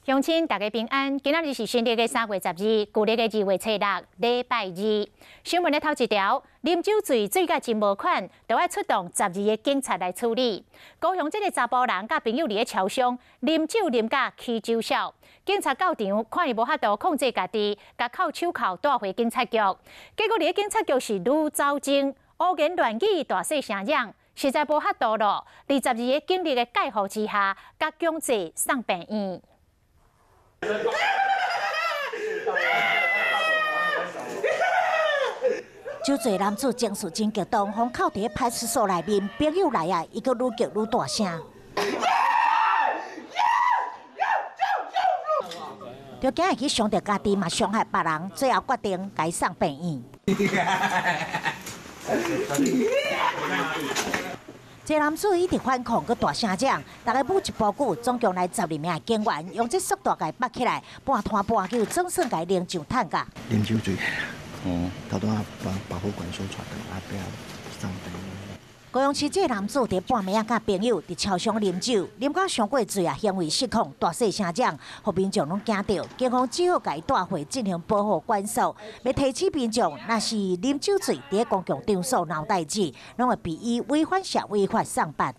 乡亲大家平安，今仔日是新历的3月12日，旧历的2月初6，礼拜二。新闻的头一条，啉酒醉醉甲真无款，就要出动12个警察来处理。高雄这个查甫人甲朋友伫咧桥上啉酒啉甲起酒痟，警察到场看伊无法度控制家己，甲铐手铐带回警察局。结果伫咧警察局是愈走精，胡言乱语，大细声嚷，实在无法度咯。22个警力的介护之下，甲强制送病院。 酒醉男子情绪真激动，封铐伫派出所内面，朋友来啊，伊阁愈叫愈大声。就惊会去伤到家己，嘛伤害别人，最后决定该送病院。这男子一直反抗，佮大声嚷，大概每一步句，总共来12名警员用这速度甲伊绑起来，半拖半救，总算甲伊拎上坦架。啉酒醉，头拄啊把保护官所带到，后壁送病院。高雄市这男子伫半暝啊，甲朋友伫桥上啉酒，啉到伤过醉啊，行为失控，大细声嚷，互民众拢惊到，警方只好甲伊带回进行保护管束。要提醒民众，若是啉酒醉伫公共场所闹代志，拢会被以违反社会法送办。